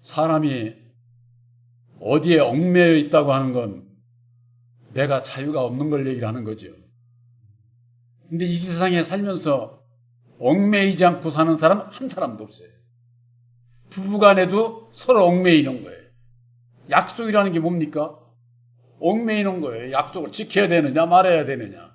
사람이 어디에 얽매여 있다고 하는 건 내가 자유가 없는 걸 얘기를 하는 거죠. 근데 이 세상에 살면서 얽매이지 않고 사는 사람 한 사람도 없어요. 부부간에도 서로 얽매이는 거예요. 약속이라는 게 뭡니까? 얽매이는 거예요. 약속을 지켜야 되느냐 말아야 되느냐.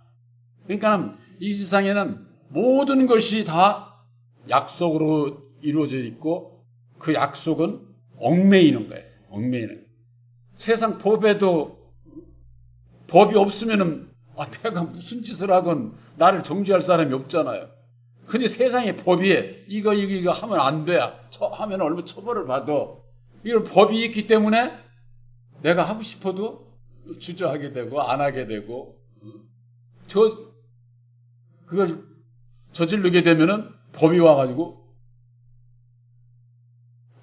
그러니까 이 세상에는 모든 것이 다 약속으로 이루어져 있고 그 약속은 얽매이는 거예요. 얽매이는 거예요. 세상 법에도 법이 없으면은 내가 무슨 짓을 하건 나를 정죄할 사람이 없잖아요. 근데 세상에 법이 이거 하면 안 돼. 하면 얼마 처벌을 받아. 이런 법이 있기 때문에 내가 하고 싶어도 주저하게 되고 안 하게 되고 그걸 저지르게 되면은 법이 와가지고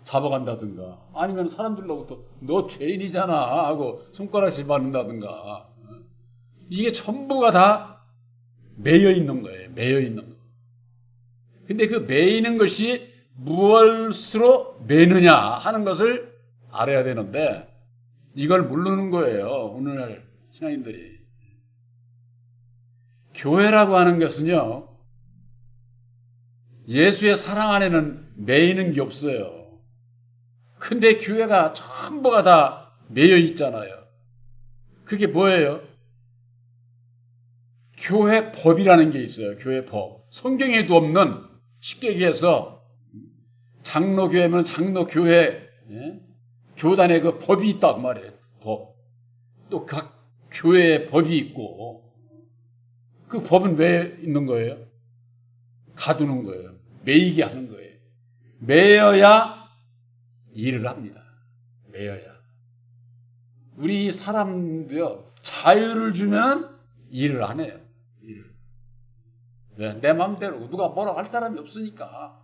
잡아간다든가 아니면 사람들로부터 너 죄인이잖아 하고 손가락질 받는다든가 이게 전부가 다 매여 있는 거예요. 매여 있는 거. 근데 그 매이는 것이 무엇으로 매느냐 하는 것을 알아야 되는데 이걸 모르는 거예요. 오늘날 신앙인들이. 교회라고 하는 것은요. 예수의 사랑 안에는 매이는 게 없어요. 근데 교회가 전부가 다 매여 있잖아요. 그게 뭐예요? 교회 법이라는 게 있어요. 교회 법. 성경에도 없는 쉽게 얘기해서 장로교회면 장로교회 교단의 그 법이 있다 그 말이에요. 법. 또 각 교회의 법이 있고 그 법은 왜 있는 거예요? 가두는 거예요. 매이게 하는 거예요. 매여야 일을 합니다. 매여야. 우리 사람도요 자유를 주면 일을 안 해요. 일을. 왜? 내 마음대로 누가 뭐라고 할 사람이 없으니까.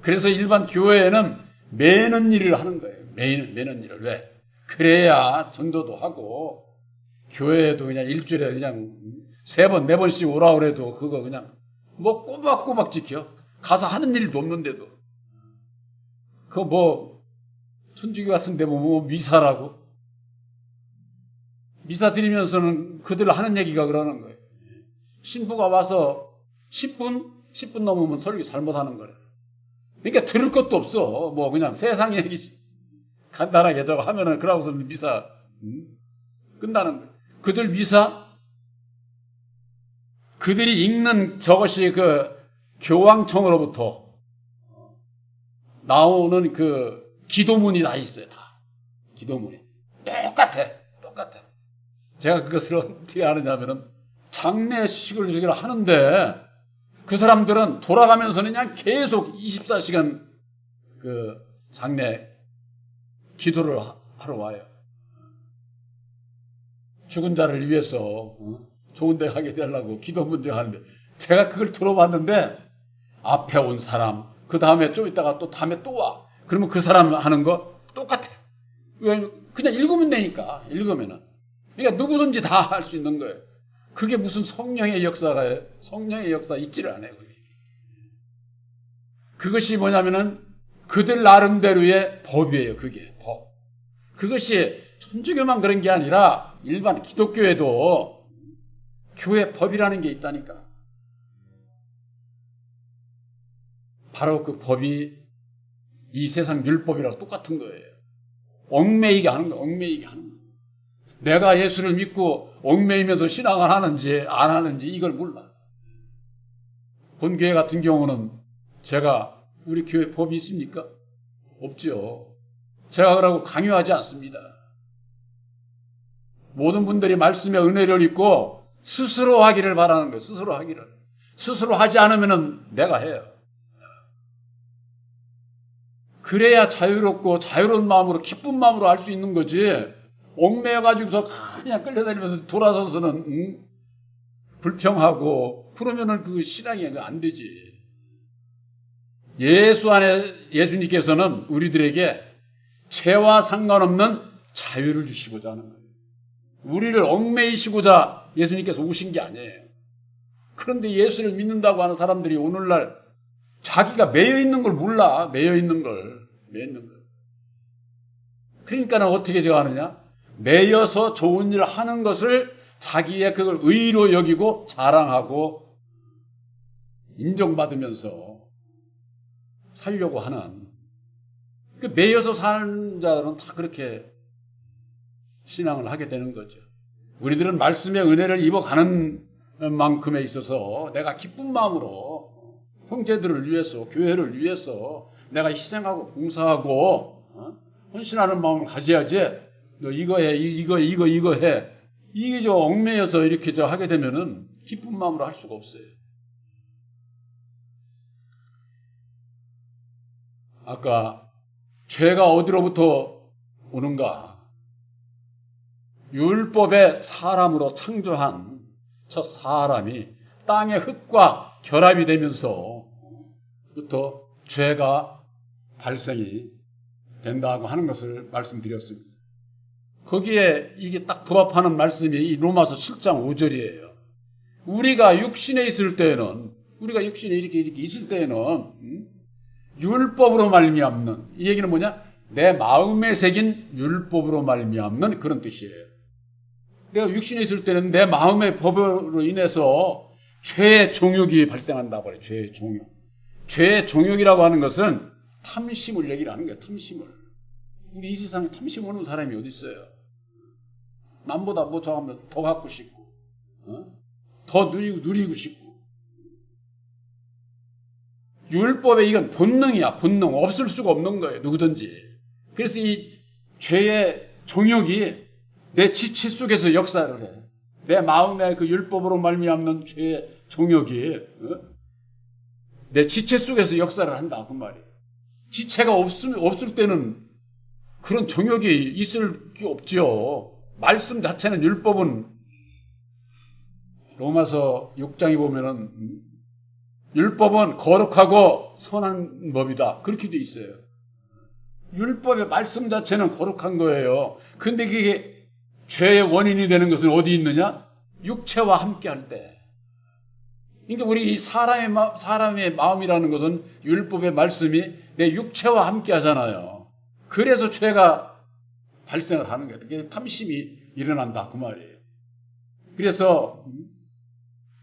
그래서 일반 교회에는 매는 일을 하는 거예요. 매는 일을. 왜? 그래야 전도도 하고 교회에도 그냥 일주일에 그냥 3번, 4번씩 오라 그래도 그거 그냥 뭐 꼬박꼬박 지켜. 가서 하는 일도 없는데도. 그거 뭐 천주교 같은 데 뭐 미사라고. 미사 드리면서는 그들 하는 얘기가 그러는 거예요. 신부가 와서 10분 넘으면 설교 잘못하는 거래. 그러니까 들을 것도 없어. 뭐 그냥 세상 얘기 간단하게 저거 하면은 그러고서 미사 끝나는 거예요. 그들 미사 그들이 읽는 저것이 그 교황청으로부터 나오는 그 기도문이 다 있어요. 다 기도문이 똑같아. 제가 그것을 어떻게 하느냐면은 장례식을 하는데 그 사람들은 돌아가면서는 그냥 계속 24시간 그 장례 기도를 하러 와요. 죽은 자를 위해서 좋은 데 가게 되려고 기도 문제 하는데 제가 그걸 들어봤는데 앞에 온 사람 그 다음에 좀 있다가 또 다음에 또 와. 그러면 그 사람 하는 거 똑같아. 왜? 그냥 읽으면 되니까. 읽으면은. 그러니까 누구든지 다 할 수 있는 거예요. 그게 무슨 성령의 역사가 성령의 역사 있지를 않아요. 그것이 뭐냐면은 그들 나름대로의 법이에요. 그게 법. 그것이 천주교만 그런 게 아니라 일반 기독교에도 교회 법이라는 게 있다니까. 바로 그 법이 이 세상 율법이랑 똑같은 거예요. 얽매이게 하는 거, 얽매이게 하는 거. 내가 예수를 믿고 얽매이면서 신앙을 하는지 안 하는지 이걸 몰라. 본교회 같은 경우는 제가 우리 교회 법이 있습니까? 없죠. 제가 그러고 강요하지 않습니다. 모든 분들이 말씀의 은혜를 입고 스스로 하기를 바라는 거예요. 스스로 하기를. 스스로 하지 않으면 내가 해요. 그래야 자유롭고 자유로운 마음으로 기쁜 마음으로 할 수 있는 거지. 얽매여가지고서 그냥 끌려다니면서 돌아서서는 불평하고 그러면은 그 신앙이 안 되지. 예수 안에 예수님께서는 우리들에게 죄와 상관없는 자유를 주시고자 하는 거예요. 우리를 얽매이시고자 예수님께서 오신 게 아니에요. 그런데 예수를 믿는다고 하는 사람들이 오늘날 자기가 매여 있는 걸 몰라. 매여 있는 걸. 그러니까는 어떻게 제가 하느냐? 매여서 좋은 일 하는 것을 자기의 그걸 의로 여기고 자랑하고 인정받으면서 살려고 하는, 그 매여서 사는 자들은 다 그렇게 신앙을 하게 되는 거죠. 우리들은 말씀의 은혜를 입어가는 만큼에 있어서 내가 기쁜 마음으로 형제들을 위해서, 교회를 위해서 내가 희생하고 봉사하고 헌신하는 마음을 가져야지, 너 이거 해, 이거 해. 이게 저 얽매여서 이렇게 저 하게 되면은 기쁜 마음으로 할 수가 없어요. 아까 죄가 어디로부터 오는가? 율법의 사람으로 창조한 첫 사람이 땅의 흙과 결합이 되면서부터 죄가 발생이 된다고 하는 것을 말씀드렸습니다. 거기에 이게 딱 부합하는 말씀이 이 로마서 7장 5절이에요. 우리가 육신에 있을 때에는, 우리가 육신에 이렇게 있을 때에는 율법으로 말미암는, 이 얘기는 뭐냐? 내 마음에 새긴 율법으로 말미암는 그런 뜻이에요. 내가 육신에 있을 때는 내 마음의 법으로 인해서 죄의 종욕이 발생한다고 그래요. 죄의 종욕. 죄의 종욕이라고 하는 것은 탐심을 얘기를 하는 거예요. 탐심을. 우리 이 세상에 탐심 오는 사람이 어디 있어요? 남보다 뭐 저하면 더 갖고 싶고, 더 누리고 싶고. 율법에 이건 본능이야. 본능. 없을 수가 없는 거예요. 누구든지. 그래서 이 죄의 종욕이 내 지체 속에서 역사를 해. 내 마음의 그 율법으로 말미암는 죄의 종욕이 내 지체 속에서 역사를 한다 그 말이에요. 지체가 없을 때는 그런 종욕이 있을 게 없죠. 말씀 자체는, 율법은 로마서 6장에 보면은 율법은 거룩하고 선한 법이다. 그렇게 돼 있어요. 율법의 말씀 자체는 거룩한 거예요. 근데 그게 죄의 원인이 되는 것은 어디 있느냐? 육체와 함께 할 때. 그러니까 우리 이 사람의 마음이라는 것은 율법의 말씀이 내 육체와 함께 하잖아요. 그래서 죄가 발생을 하는 거예요. 그게 탐심이 일어난다 그 말이에요. 그래서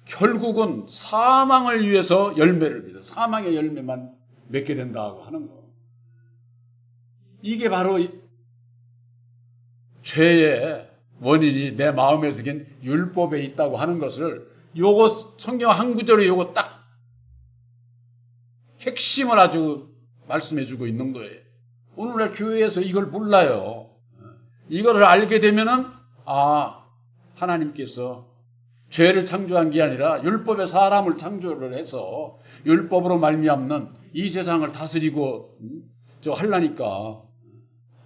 결국은 사망을 위해서 열매를 맺어, 사망의 열매만 맺게 된다고 하는 거. 이게 바로 죄의 원인이 내 마음에 새긴 율법에 있다고 하는 것을, 요거 성경 한 구절에 요거 딱 핵심을 아주 말씀해 주고 있는 거예요. 오늘날 교회에서 이걸 몰라요. 이거를 알게 되면은, 하나님께서 죄를 창조한 게 아니라 율법의 사람을 창조를 해서 율법으로 말미암는 이 세상을 다스리고 하려니까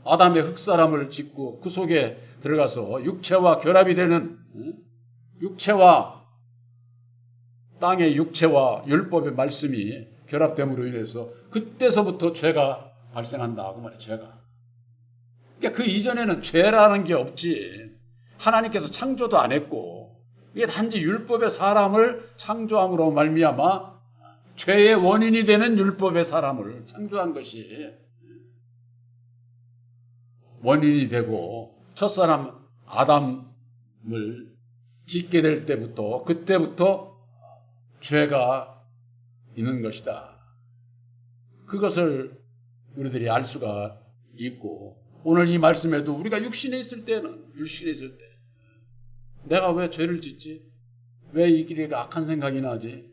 아담의 흙사람을 짓고 그 속에 들어가서 육체와 결합이 되는, 육체와 땅의 육체와 율법의 말씀이 결합됨으로 인해서 그때서부터 죄가 발생한다 그 말이에요. 죄가. 그러니까 그 이전에는 죄라는 게 없지. 하나님께서 창조도 안 했고, 이게 단지 율법의 사람을 창조함으로 말미암아 죄의 원인이 되는 율법의 사람을 창조한 것이 원인이 되고, 첫사람 아담을 짓게 될 때부터, 그때부터 죄가 있는 것이다. 그것을 우리들이 알 수가 있고, 오늘 이 말씀에도 우리가 육신에 있을 때 내가 왜 죄를 짓지? 왜 이 길에 악한 생각이 나지?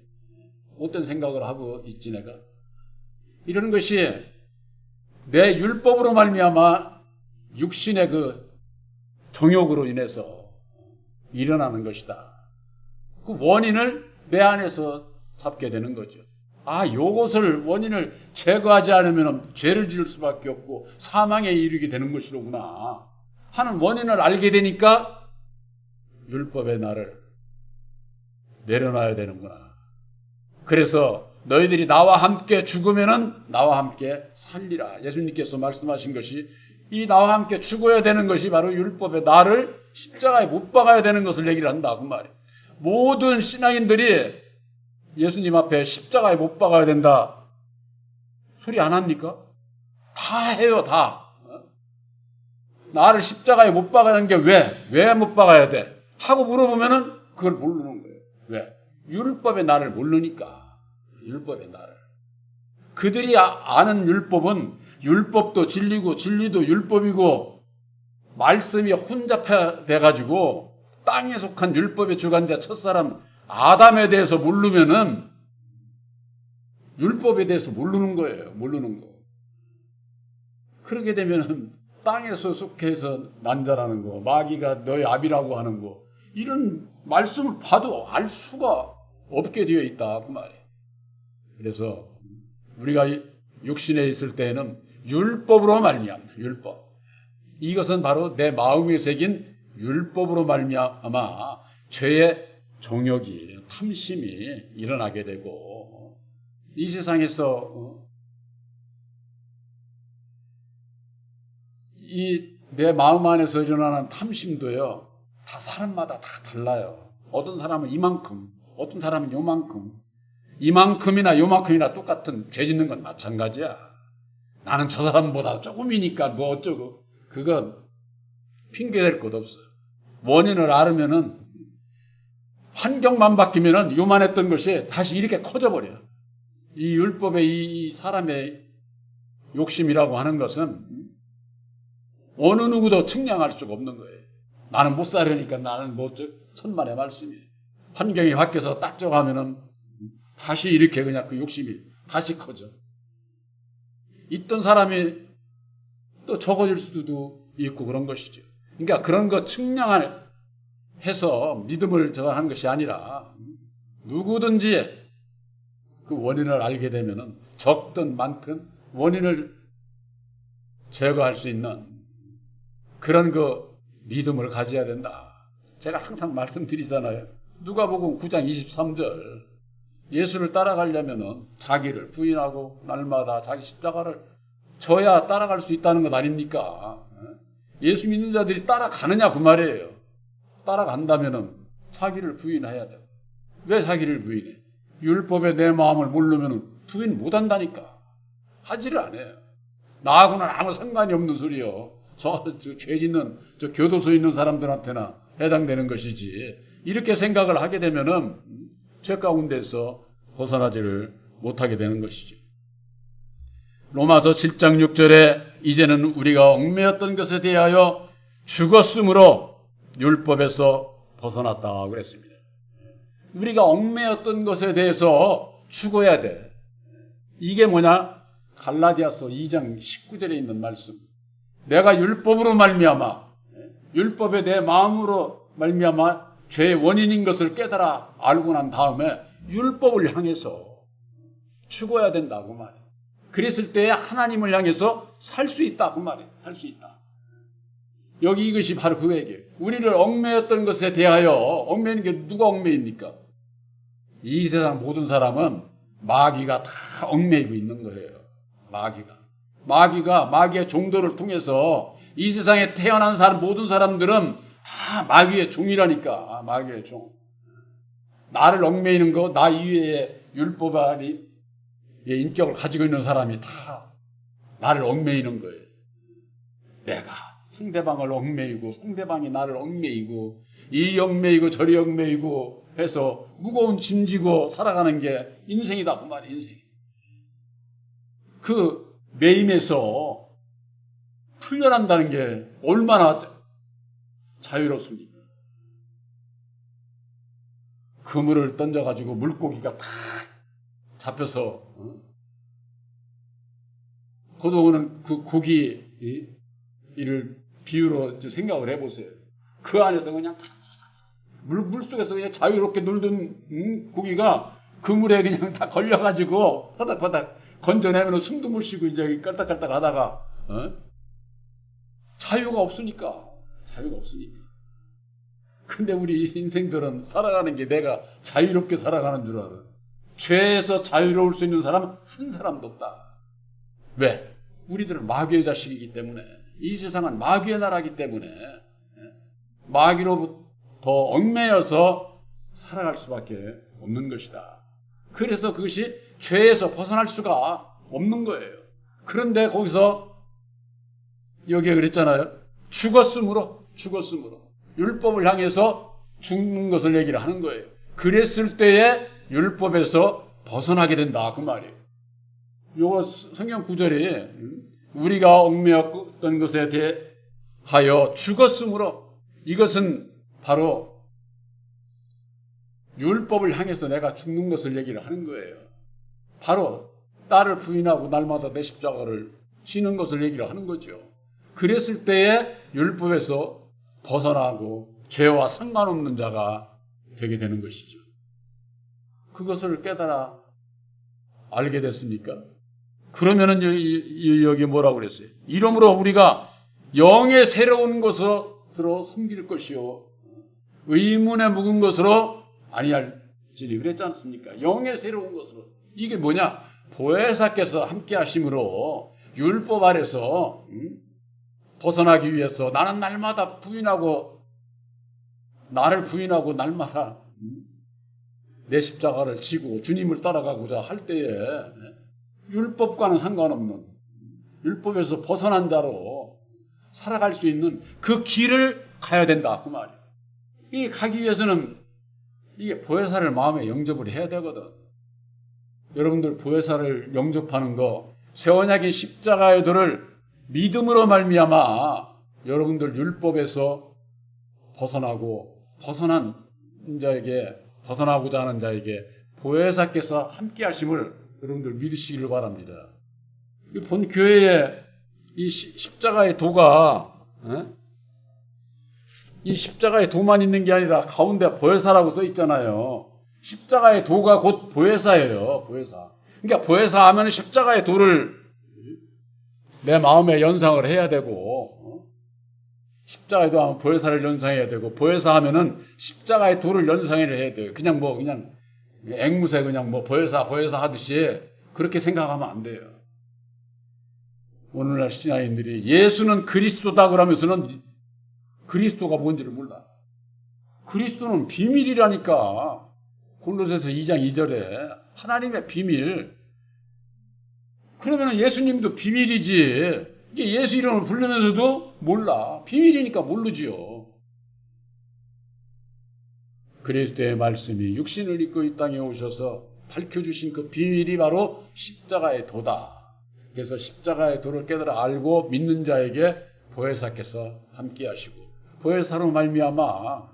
어떤 생각을 하고 있지 내가? 이런 것이 내 율법으로 말미암아 육신의 그 정욕으로 인해서 일어나는 것이다. 그 원인을 내 안에서 잡게 되는 거죠. 요것을, 원인을 제거하지 않으면 죄를 지을 수밖에 없고 사망에 이르게 되는 것이로구나 하는 원인을 알게 되니까 율법의 날을 내려놔야 되는구나. 그래서 너희들이 나와 함께 죽으면은 나와 함께 살리라. 예수님께서 말씀하신 것이, 이 나와 함께 죽어야 되는 것이 바로 율법의 나를 십자가에 못 박아야 되는 것을 얘기를 한다 그 말이에요. 모든 신앙인들이 예수님 앞에 십자가에 못 박아야 된다 소리 안 합니까? 다 해요, 다. 나를 십자가에 못 박아야 게 왜 못 박아야 돼? 하고 물어보면은 그걸 모르는 거예요. 왜? 율법의 나를 모르니까. 율법의 나를. 그들이 아는 율법은 율법도 진리고 진리도 율법이고 말씀이 혼잡해가지고 땅에 속한 율법의 주관자 첫사람 아담에 대해서 모르면은 율법에 대해서 모르는 거예요. 모르는 거. 그렇게 되면은 땅에서 속해서 난자라는 거, 마귀가 너의 압이라고 하는 거, 이런 말씀을 봐도 알 수가 없게 되어 있다 그 말이에요. 그래서 우리가 육신에 있을 때에는 율법으로 말미암다. 율법. 이것은 바로 내 마음에 새긴 율법으로 말미암아 죄의 종욕이 탐심이 일어나게 되고 이 세상에서 이 내 마음 안에서 일어나는 탐심도요 다 사람마다 다 달라요. 어떤 사람은 이만큼, 어떤 사람은 요만큼, 이만큼이나 요만큼이나 똑같은 죄 짓는 건 마찬가지야. 나는 저 사람보다 조금이니까 뭐 어쩌고. 그건 핑계댈 것 없어요. 원인을 알으면은 환경만 바뀌면은 요만했던 것이 다시 이렇게 커져버려요. 이 율법의 이 사람의 욕심이라고 하는 것은 어느 누구도 측량할 수가 없는 거예요. 나는 못 살으니까 나는 뭐 천만의 말씀이에요. 환경이 바뀌어서 딱 저가면은 다시 이렇게 그냥 그 욕심이 다시 커져. 있던 사람이 또 적어질 수도 있고 그런 것이죠. 그러니까 그런 거 측량을 해서 믿음을 저하는 것이 아니라 누구든지 그 원인을 알게 되면은 적든 많든 원인을 제거할 수 있는 그런 그 믿음을 가져야 된다. 제가 항상 말씀드리잖아요. 누가복음 9장 23절 예수를 따라가려면은 자기를 부인하고 날마다 자기 십자가를 져야 따라갈 수 있다는 것 아닙니까? 예수 믿는 자들이 따라가느냐 그 말이에요. 따라간다면은 자기를 부인해야 돼. 왜 자기를 부인해? 율법에 내 마음을 모르면은 부인 못한다니까. 하지를 않아요. 나하고는 아무 상관이 없는 소리요. 저 죄 짓는 저 교도소에 있는 사람들한테나 해당되는 것이지. 이렇게 생각을 하게 되면은 죄 가운데서 벗어나지를 못하게 되는 것이죠. 로마서 7장 6절에 이제는 우리가 얽매였던 것에 대하여 죽었으므로 율법에서 벗어났다 그랬습니다. 우리가 얽매였던 것에 대해서 죽어야 돼. 이게 뭐냐? 갈라디아서 2장 19절에 있는 말씀. 내가 율법으로 말미암아 율법에 내 마음으로 말미암아 죄의 원인인 것을 깨달아 알고 난 다음에 율법을 향해서 죽어야 된다고 말이에요. 그랬을 때 하나님을 향해서 살 수 있다 그 말이에요. 살 수 있다. 여기 이것이 바로 그 얘기예요. 우리를 얽매였던 것에 대하여 얽매이는 게 누가 얽매입니까? 이 세상 모든 사람은 마귀가 다 얽매이고 있는 거예요. 마귀가 마귀의 종도를 통해서 이 세상에 태어난 사람 모든 사람들은 다 마귀의 종이라니까. 마귀의 종. 나를 얽매이는 거, 나 이외에 율법의 인격을 가지고 있는 사람이 다 나를 얽매이는 거예요. 내가 상대방을 얽매이고 상대방이 나를 얽매이고 이 얽매이고 저리 얽매이고 해서 무거운 짐 지고 살아가는 게 인생이다 그 말이에요. 인생. 그 매임에서 풀려난다는 게 얼마나 자유롭습니까? 그물을 던져가지고 물고기가 탁 잡혀서 그동안은 그 고기 이를 비유로 생각을 해보세요. 그 안에서 그냥 물속에서 그냥 자유롭게 놀던 고기가 그물에 그냥 다 걸려가지고 바닥바닥 건져내면 숨도 못 쉬고 이제 깔딱깔딱 하다가 자유가 없으니까. 근데 우리 인생들은 살아가는 게 내가 자유롭게 살아가는 줄 알아. 죄에서 자유로울 수 있는 사람은 한 사람도 없다. 왜? 우리들은 마귀의 자식이기 때문에, 이 세상은 마귀의 나라이기 때문에 마귀로부터 얽매여서 살아갈 수밖에 없는 것이다. 그래서 그것이 죄에서 벗어날 수가 없는 거예요. 그런데 거기서 여기에 그랬잖아요. 죽었으므로 율법을 향해서 죽는 것을 얘기를 하는 거예요. 그랬을 때에 율법에서 벗어나게 된다 그 말이에요. 요거 성경 구절이 우리가 얽매였던 것에 대하여 죽었으므로, 이것은 바로 율법을 향해서 내가 죽는 것을 얘기를 하는 거예요. 바로 딸을 부인하고 날마다 내 십자가를 지는 것을 얘기를 하는 거죠. 그랬을 때에 율법에서 벗어나고 죄와 상관없는 자가 되게 되는 것이죠. 그것을 깨달아 알게 됐습니까? 그러면은 여기 뭐라고 그랬어요? 이러므로 우리가 영의 새로운 것으로 섬길 것이요 의문에 묵은 것으로 아니할지니 그랬지 않습니까? 영의 새로운 것으로. 이게 뭐냐? 보혜사께서 함께 하심으로 율법 아래서 벗어나기 위해서 나는 날마다 나를 부인하고 날마다 내 십자가를 지고 주님을 따라가고자 할 때에 율법과는 상관없는, 율법에서 벗어난 자로 살아갈 수 있는 그 길을 가야 된다 그 말이에요. 이 가기 위해서는 이게 보혜사를 마음에 영접을 해야 되거든. 여러분들 보혜사를 영접하는 거, 새 언약의 십자가의 도를 믿음으로 말미암아 여러분들 율법에서 벗어난 자에게, 벗어나고자 하는 자에게 보혜사께서 함께 하심을 여러분들 믿으시기를 바랍니다. 본 교회에 이 십자가의 도가, 이 십자가의 도만 있는 게 아니라 가운데 보혜사라고 써 있잖아요. 십자가의 도가 곧 보혜사예요. 보혜사. 그러니까 보혜사 하면 십자가의 도를 내 마음에 연상을 해야 되고, 십자가의 도 하면 보혜사를 연상해야 되고, 보혜사 하면은 십자가의 도를 연상해야 돼요. 그냥 앵무새 보혜사 하듯이 그렇게 생각하면 안 돼요. 오늘날 신앙인들이 예수는 그리스도다 그러면서는 그리스도가 뭔지를 몰라. 그리스도는 비밀이라니까. 골로새서 2장 2절에 하나님의 비밀. 그러면 예수님도 비밀이지. 이게 예수 이름을 부르면서도 몰라. 비밀이니까 모르지요. 그리스도의 말씀이 육신을 입고 이 땅에 오셔서 밝혀주신 그 비밀이 바로 십자가의 도다. 그래서 십자가의 도를 깨달아 알고 믿는 자에게 보혜사께서 함께 하시고, 보혜사로 말미암아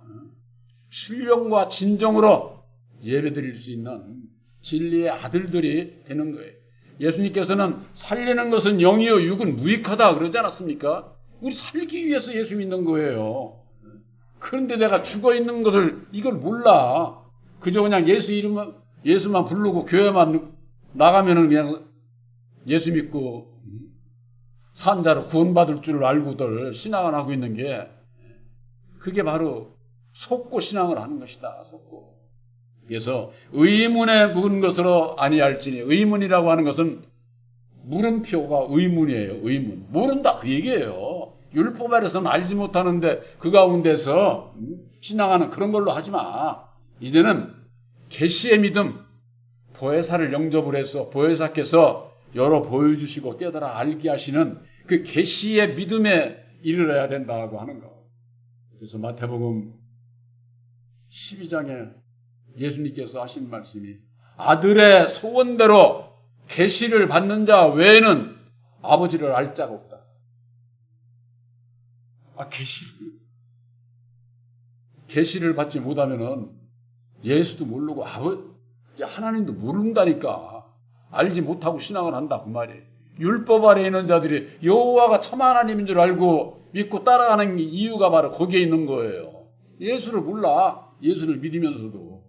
신령과 진정으로 예배드릴 수 있는 진리의 아들들이 되는 거예요. 예수님께서는 살리는 것은 영이요 육은 무익하다 그러지 않았습니까? 우리 살기 위해서 예수 믿는 거예요. 그런데 내가 죽어 있는 것을 이걸 몰라. 그저 그냥 예수만 부르고 교회만 나가면은 그냥 예수 믿고 산 자로 구원받을 줄을 알고들 신앙을 하고 있는 게, 그게 바로 속고 신앙을 하는 것이다. 속고. 그래서 의문에 묵은 것으로 아니할지니, 의문이라고 하는 것은 물음표가 의문이에요. 의문. 모른다 그 얘기예요. 율법 아래서는 알지 못하는데 그 가운데서 신앙하는 그런 걸로 하지 마. 이제는 계시의 믿음, 보혜사를 영접을 해서 보혜사께서 열어 보여주시고 깨달아 알게 하시는 그 계시의 믿음에 이르러야 된다고 하는 거. 그래서 마태복음 12장에 예수님께서 하신 말씀이, 아들의 소원대로 계시를 받는 자 외에는 아버지를 알 자가 없다. 계시를 받지 못하면은 예수도 모르고 하나님도 모른다니까. 알지 못하고 신앙을 한다 그 말이에요. 율법 아래에 있는 자들이 여호와가 참 하나님인 줄 알고 믿고 따라가는 이유가 바로 거기에 있는 거예요. 예수를 몰라. 예수를 믿으면서도.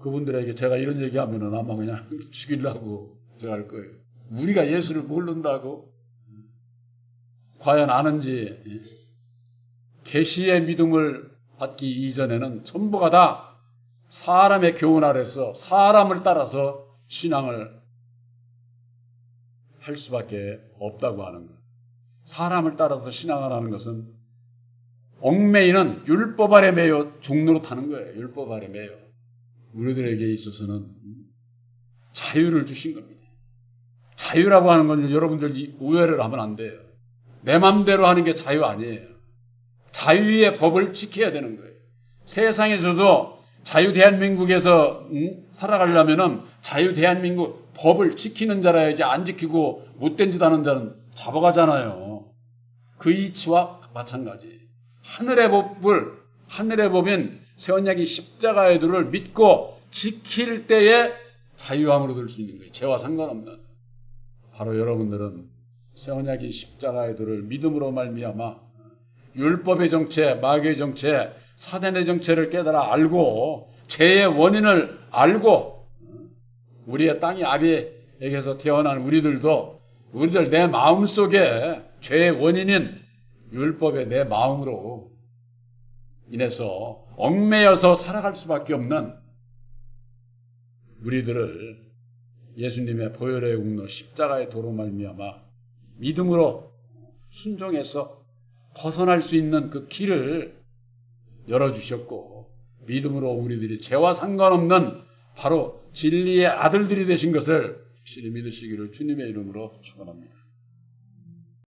그분들에게 제가 이런 얘기하면은 아마 그냥 죽이려고 제가 할 거예요. 우리가 예수를 모른다고? 과연 아는지. 계시의 믿음을 받기 이전에는 전부가 다 사람의 교훈 아래서 사람을 따라서 신앙을 할 수밖에 없다고 하는 거예요. 사람을 따라서 신앙을 하는 것은 얽매이는 율법 아래 매여 종로로 타는 거예요. 율법 아래 매여. 우리들에게 있어서는 자유를 주신 겁니다. 자유라고 하는 건 여러분들 오해를 하면 안 돼요. 내 맘대로 하는 게 자유 아니에요. 자유의 법을 지켜야 되는 거예요. 세상에서도 자유 대한민국에서 살아가려면은 자유 대한민국 법을 지키는 자라야지, 안 지키고 못된 짓 하는 자는 잡아가잖아요. 그 이치와 마찬가지. 하늘의 법인 새 언약의 십자가의 도를 믿고 지킬 때에 자유함으로 들 수 있는 거예요. 죄와 상관없는. 바로 여러분들은 새 언약의 십자가의 도를 믿음으로 말미암아 율법의 정체, 마귀의 정체, 사단의 정체를 깨달아 알고 죄의 원인을 알고, 우리의 땅이 아비에게서 태어난 우리들 내 마음속에 죄의 원인인 율법의 내 마음으로 인해서 얽매여서 살아갈 수밖에 없는 우리들을 예수님의 보혈의 공로 십자가의 도로 말미암아 믿음으로 순종해서 벗어날 수 있는 그 길을 열어주셨고, 믿음으로 우리들이 죄와 상관없는 바로 진리의 아들들이 되신 것을 확실히 믿으시기를 주님의 이름으로 축원합니다.